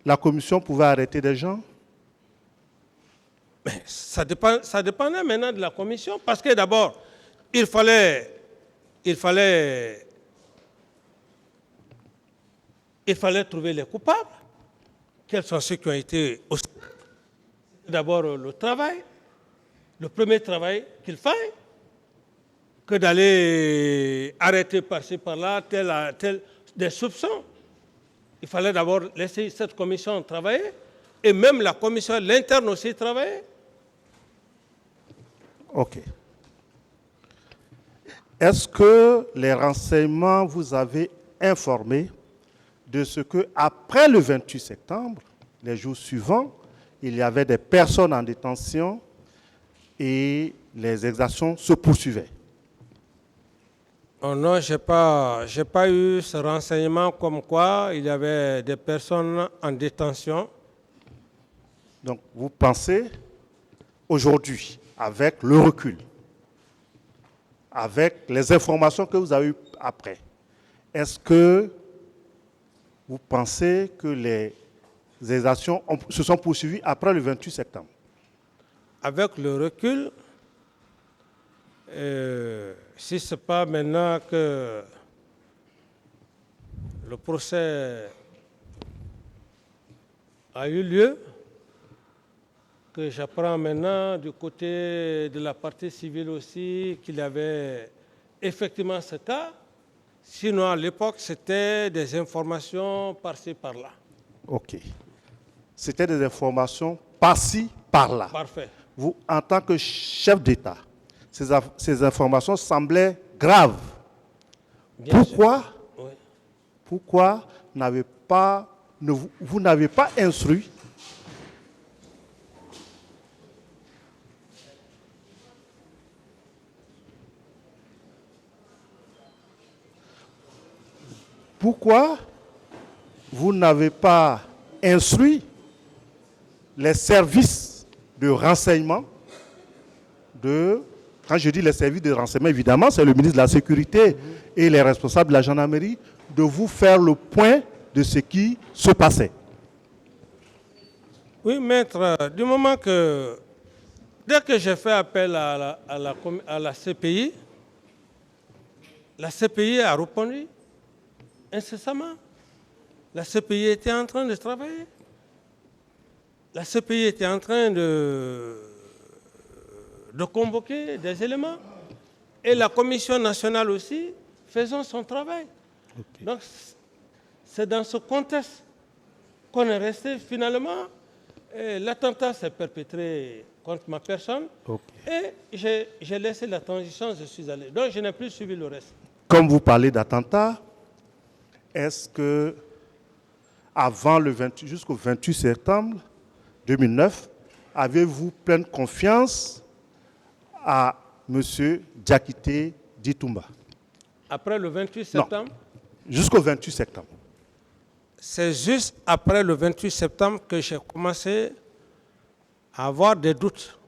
la commission pouvait arrêter des gens? Mais ça dépendait maintenant de la commission, parce que d'abord, il fallait trouver les coupables. Quels sont ceux qui ont été au... D'abord, le travail, le premier travail qu'il faille, que d'aller arrêter par-ci, par-là, tel des soupçons. Il fallait d'abord laisser cette commission travailler, et même la commission, l'interne aussi, travailler. OK. Est-ce que les renseignements vous avez informé de ce que après le 28 septembre, les jours suivants, il y avait des personnes en détention et les exactions se poursuivaient? Oh non, je n'ai pas eu ce renseignement comme quoi il y avait des personnes en détention. Donc, vous pensez aujourd'hui, avec le recul, avec les informations que vous avez eues après, est-ce que vous pensez que les exactions se sont poursuivies après le 28 septembre? Avec le recul, si ce n'est pas maintenant que le procès a eu lieu, que j'apprends maintenant du côté de la partie civile aussi qu'il y avait effectivement ce cas. Sinon, à l'époque, c'était des informations par-ci, par-là. OK. C'était des informations par-ci, par-là. Parfait. Vous, en tant que chef d'État, ces informations semblaient graves. Bien Pourquoi, sûr. Oui. pourquoi vous n'avez pas instruit Pourquoi vous n'avez pas instruit les services de renseignement quand je dis les services de renseignement, évidemment, c'est le ministre de la Sécurité et les responsables de la gendarmerie, de vous faire le point de ce qui se passait? Oui, maître, du moment que, dès que j'ai fait appel à la CPI a répondu incessamment. La CPI était en train de travailler. La CPI était en train de convoquer des éléments. Et la Commission nationale aussi faisant son travail. Okay. Donc, c'est dans ce contexte qu'on est resté finalement. L'attentat s'est perpétré contre ma personne. Okay. Et j'ai laissé la transition, je suis allé. Donc, je n'ai plus suivi le reste. Comme vous parlez d'attentat, est-ce que jusqu'au 28 septembre 2009, avez-vous pleine confiance à M. Diakité Ditumba? Après le 28 septembre? Non, jusqu'au 28 septembre. C'est juste après le 28 septembre que j'ai commencé à avoir des doutes.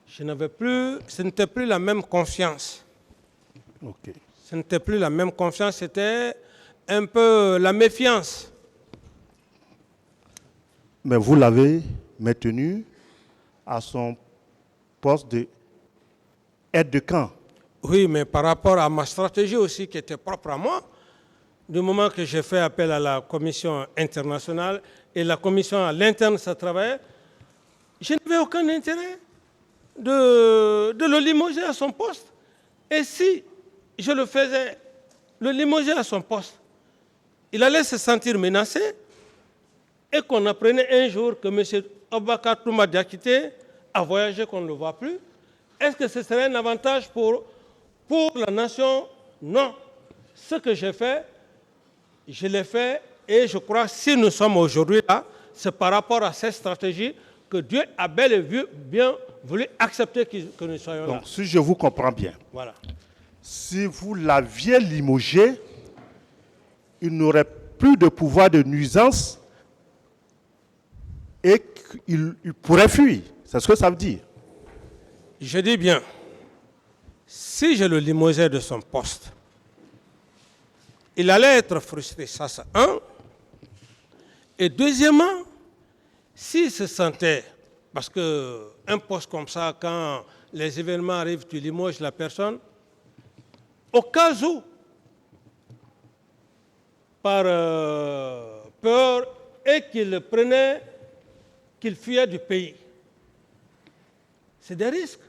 Ce n'était plus la même confiance. Okay. Ce n'était plus la même confiance, c'était un peu la méfiance. Mais vous l'avez maintenu à son poste d'aide de camp. Oui, mais par rapport à ma stratégie aussi qui était propre à moi, du moment que j'ai fait appel à la commission internationale et la commission à l'interne, ça travaillait, je n'avais aucun intérêt de le limoger à son poste. Et si je le faisais, le limoger à son poste, il allait se sentir menacé et qu'on apprenait un jour que M. Aboubakar Touma Diakité a voyagé, qu'on ne le voit plus. Est-ce que ce serait un avantage pour la nation? Non. Ce que j'ai fait, je l'ai fait et je crois que si nous sommes aujourd'hui là, c'est par rapport à cette stratégie que Dieu a bel et bien voulu accepter que nous soyons là. Donc, si je vous comprends bien, voilà. Si vous l'aviez limogé, il n'aurait plus de pouvoir de nuisance et il pourrait fuir. C'est ce que ça veut dire. Je dis bien, si je le limogeais de son poste, il allait être frustré, ça c'est un. Et deuxièmement, s'il se sentait, parce qu'un poste comme ça, quand les événements arrivent, tu limoges la personne, au cas où, par peur, et qu'il prenait, qu'il fuyait du pays. C'est des risques.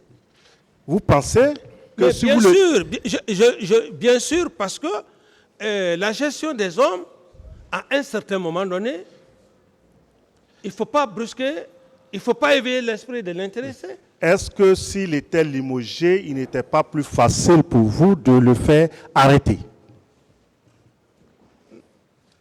Vous pensez que Mais si bien vous sûr, bien sûr, parce que la gestion des hommes, à un certain moment donné, il ne faut pas brusquer, il ne faut pas éveiller l'esprit de l'intéressé. Est-ce que s'il était limogé, il n'était pas plus facile pour vous de le faire arrêter?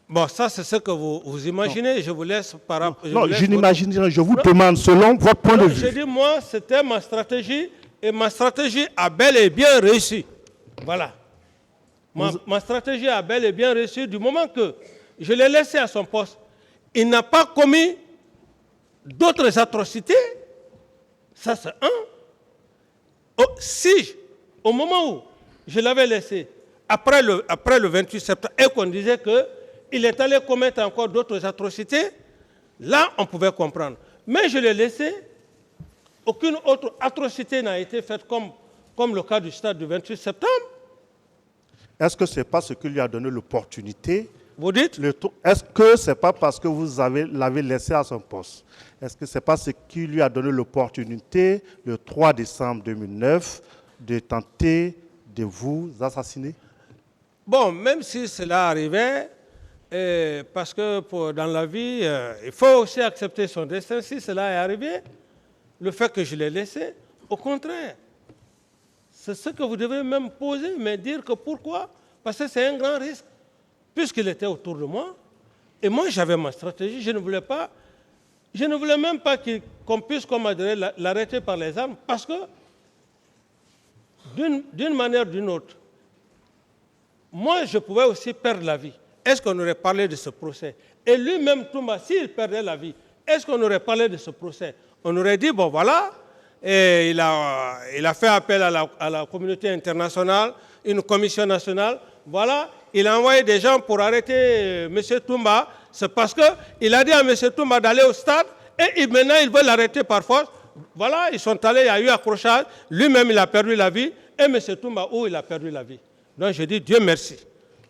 Bon, ça, c'est ce que vous imaginez. Je vous laisse par rapport. Non, je n'imagine pas. Je vous demande, selon votre point de vue. Je dis, moi, c'était ma stratégie, et ma stratégie a bel et bien réussi. Voilà. Ma stratégie a bel et bien réussi du moment que je l'ai laissé à son poste. Il n'a pas commis d'autres atrocités. Ça, c'est un. Si, au moment où je l'avais laissé, après le 28 septembre, et qu'on disait qu'il est allé commettre encore d'autres atrocités, là, on pouvait comprendre. Mais je l'ai laissé, aucune autre atrocité n'a été faite comme le cas du stade du 28 septembre. Est-ce que ce n'est pas ce qui lui a donné l'opportunité? Vous dites? Est-ce que ce n'est pas parce que vous l'avez laissé à son poste? Est-ce que ce n'est pas ce qui lui a donné l'opportunité, le 3 décembre 2009, de tenter de vous assassiner? Bon, même si cela arrivait, parce que dans la vie, il faut aussi accepter son destin. Si cela est arrivé, le fait que je l'ai laissé, au contraire, c'est ce que vous devez même poser, mais dire que pourquoi? Parce que c'est un grand risque, puisqu'il était autour de moi. Et moi, j'avais ma stratégie, je ne voulais même pas qu'on puisse, comme on dirait, l'arrêter par les armes, parce que, d'une manière ou d'une autre, moi, je pouvais aussi perdre la vie. Est-ce qu'on aurait parlé de ce procès? Et lui-même, Toumba, s'il perdait la vie, est-ce qu'on aurait parlé de ce procès? On aurait dit, bon voilà, et il a fait appel à la communauté internationale, une commission nationale, voilà, il a envoyé des gens pour arrêter M. Toumba, c'est parce qu'il a dit à M. Toumba d'aller au stade, et maintenant il veut l'arrêter par force. Voilà, ils sont allés, il y a eu accrochage, lui-même il a perdu la vie, et M. Toumba, il a perdu la vie. Donc je dis, Dieu merci,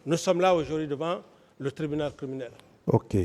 nous sommes là aujourd'hui devant le tribunal criminel. Ok.